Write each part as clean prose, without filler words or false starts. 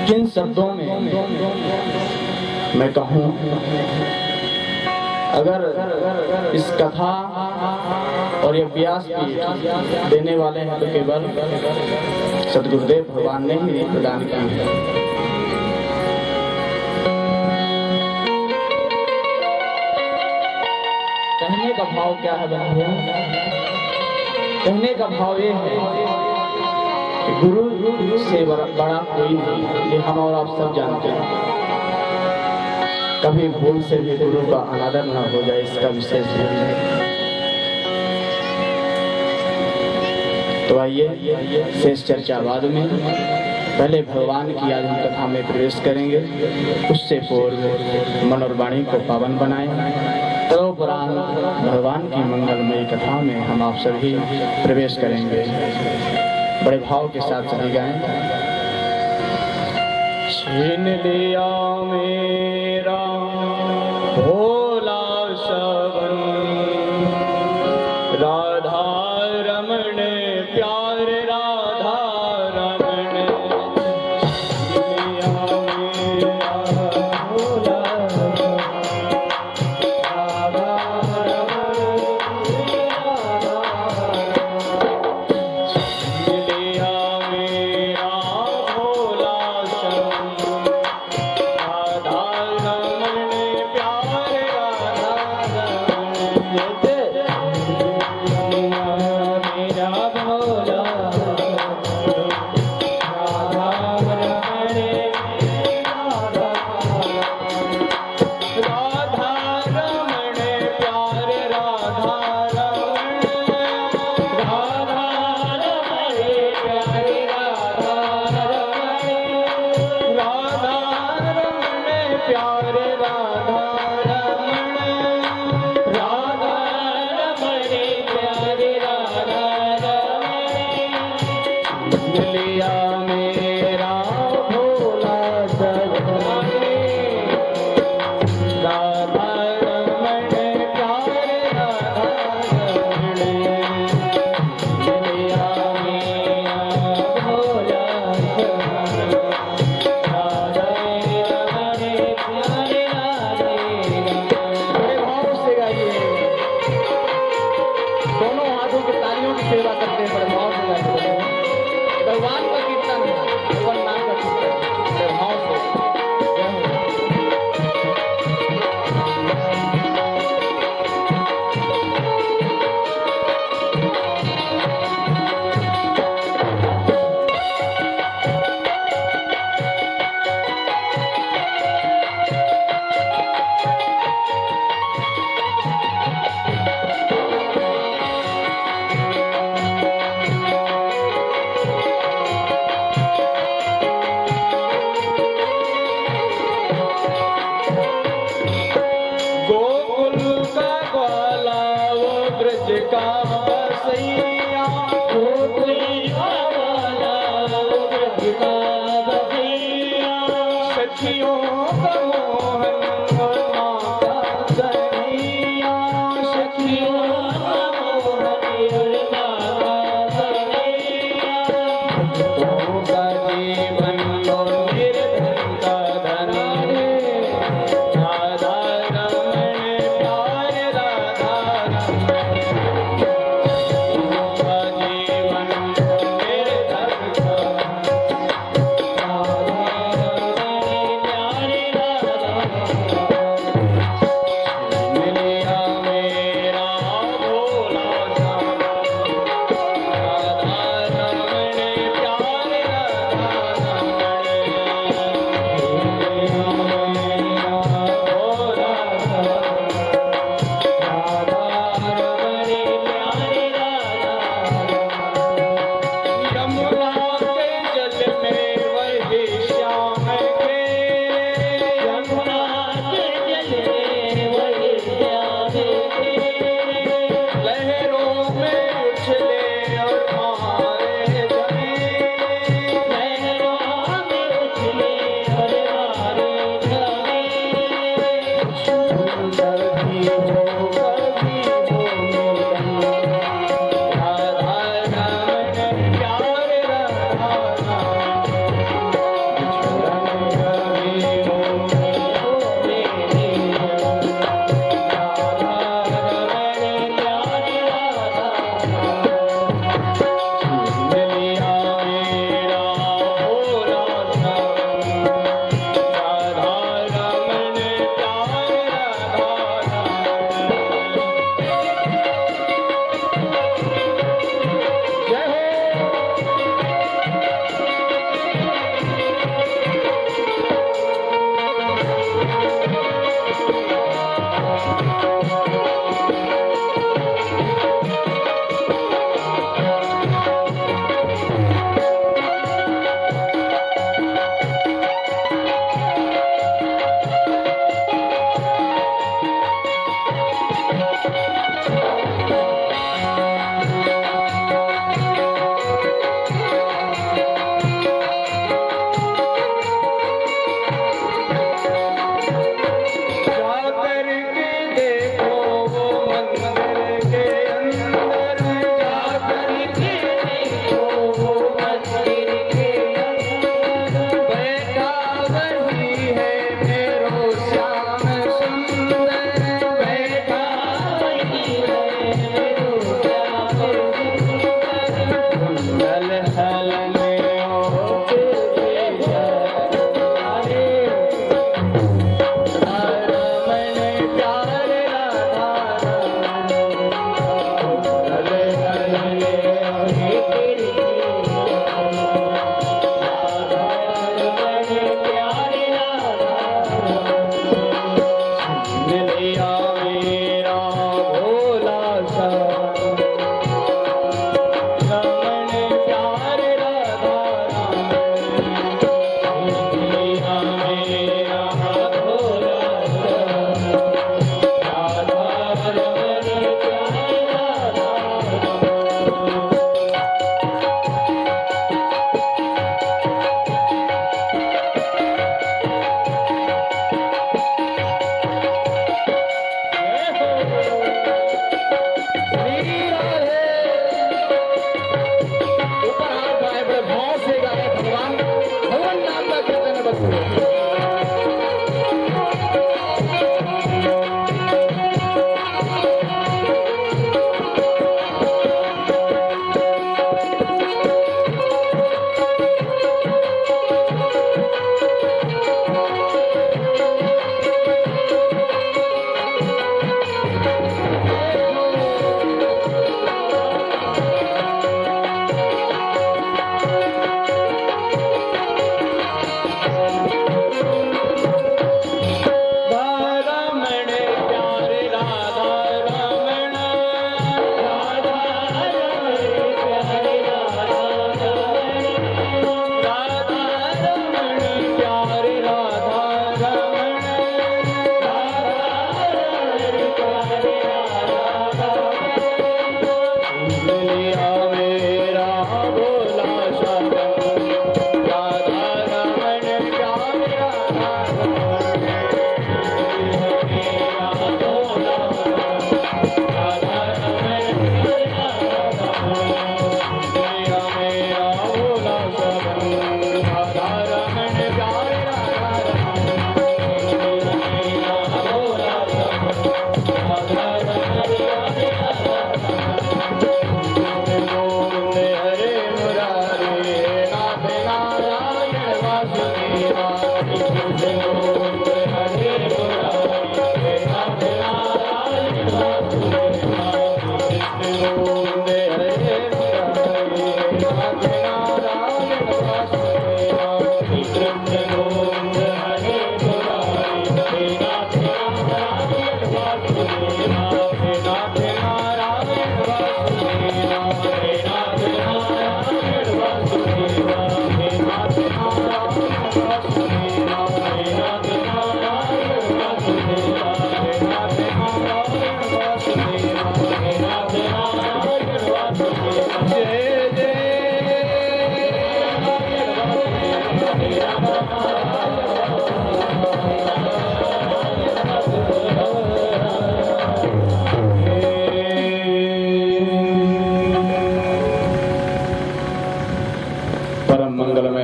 किन शब्दों में मैं कहूँ, अगर इस कथा और ये व्यासपीठ देने वाले हैं तो केवल सद्गुरुदेव भगवान ने ही प्रदान की है। कहने का भाव क्या है बंधु? कहने का भाव ये है कि गुरु से बड़ा कोई नहीं, ये हम और आप सब जानते हैं। कभी भूल से भी गुरु का अनादर न हो जाए, इसका विशेष ध्यान है। तो आइए शेष चर्चा बाद में, पहले भगवान की आज हम कथा में प्रवेश करेंगे। उससे पूर्व मन और वाणी को पावन बनाएं, तदोपरांत भगवान की मंगलमयी कथा में हम आप सभी प्रवेश करेंगे। बड़े भाव के साथ सभी गाएं। छीन लिया मेरा भोला श्रवण, राधा रमण प्यार राधा रमण। छीन लिया मेरा भोला राधा रमण छीन लिया मेरा भोला श्रवण, राधा रमण प्यार राधा रमण। मेरा भोला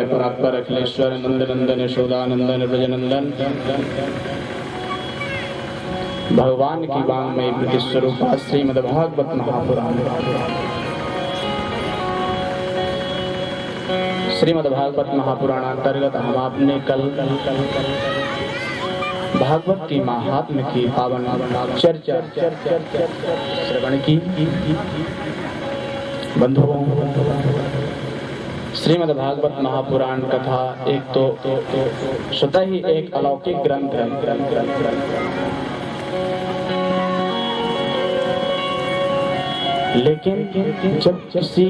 परात्पर अखिलेश्वर नंदनंदन यशोदानंदन ब्रजनंदन भगवान की वांग्मयी वृत्ति स्वरूप श्रीमद्भागवत महापुराण। श्रीमद्भागवत महापुराण अंतर्गत हम आपने कल भागवत की महात्म्य की पावन चर्चा श्रवण की। बंधुओं, श्रीमद्भागवत महापुराण कथा एक तो स्वतः ही एक अलौकिक ग्रंथ है। लेकिन जब किसी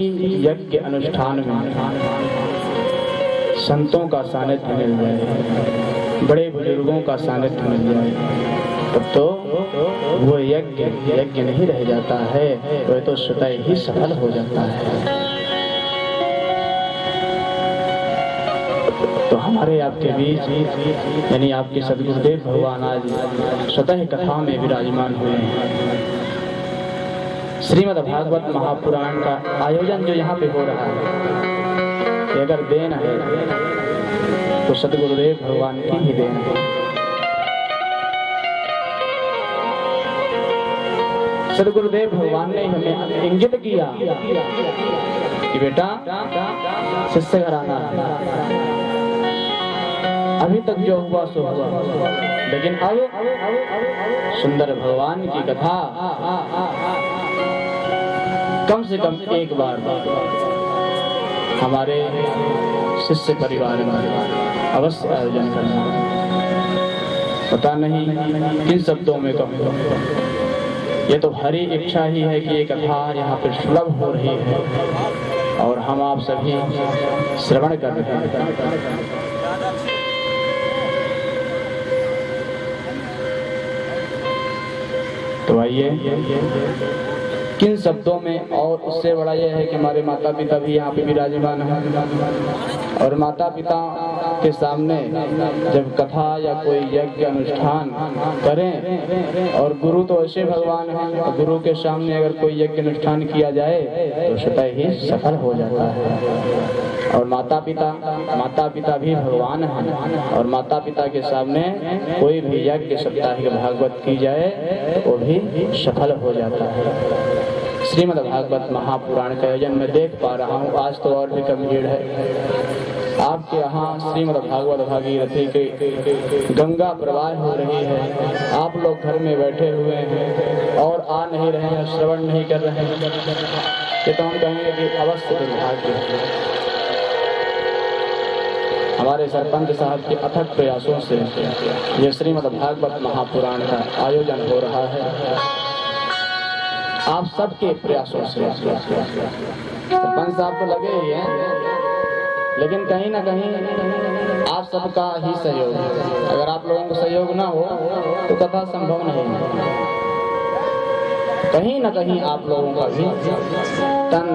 यज्ञ अनुष्ठान में संतों का सानिध्य मिल जाए, बड़े बुजुर्गों का सानिध्य मिल जाए, तब तो वो यज्ञ नहीं रह जाता है, वह तो स्वतः ही सफल हो जाता है। तो हमारे आपके बीच यानी आपके सद्गुरुदेव भगवान आज स्वतः कथा में विराजमान हुए हैं। श्रीमद्भागवत महापुराण का आयोजन जो यहाँ पे हो रहा है, अगर देन है तो सद्गुरुदेव भगवान की ही देन है। सदगुरुदेव भगवान ने हमें इंगित किया कि बेटा शिष्य घर आना है। अभी तक जो हुआ सो हुआ, लेकिन अब सुंदर भगवान की कथा कम से कम एक बार हमारे शिष्य परिवार में अवश्य आयोजन करना। पता नहीं किन शब्दों में कहूँ, ये तो हरी इच्छा ही है कि ये कथा यहाँ पर सुलभ हो रही है और हम आप सभी श्रवण कर रहे हैं। तो आइए किन शब्दों में, और उससे बड़ा यह है कि हमारे माता पिता भी यहाँ पे विराजमान हैं और माता पिता के सामने जब कथा या कोई यज्ञ अनुष्ठान करें, और गुरु तो ऐसे भगवान हैं, गुरु के सामने अगर कोई यज्ञ अनुष्ठान किया जाए तो स्वतः ही सफल हो जाता है। और माता पिता भी भगवान हैं और माता पिता के सामने कोई भी यज्ञ साप्ताहिक भागवत की जाए वो भी सफल हो जाता है। श्रीमद् भागवत महापुराण का आयोजन मैं देख पा रहा हूँ, आज तो और भी कम भीड़ है। आपके यहाँ श्रीमद् भागवत भागीरथी के गंगा प्रवाह हो रही है, आप लोग घर में बैठे हुए हैं और आ नहीं रहे हैं, श्रवण नहीं कर रहे हैं, ये तो हम कहेंगे कि अवश्य दुर्भाग्य है। हमारे सरपंच साहब के अथक प्रयासों से ये श्रीमद् भागवत महापुराण का आयोजन हो रहा है, आप सबके प्रयासों से। सरपंच साहब तो लगे ही हैं, लेकिन कहीं ना कहीं आप सबका ही सहयोग है। अगर आप लोगों का सहयोग ना हो तो कथा संभव नहीं है। कहीं ना कहीं आप लोगों का भी तन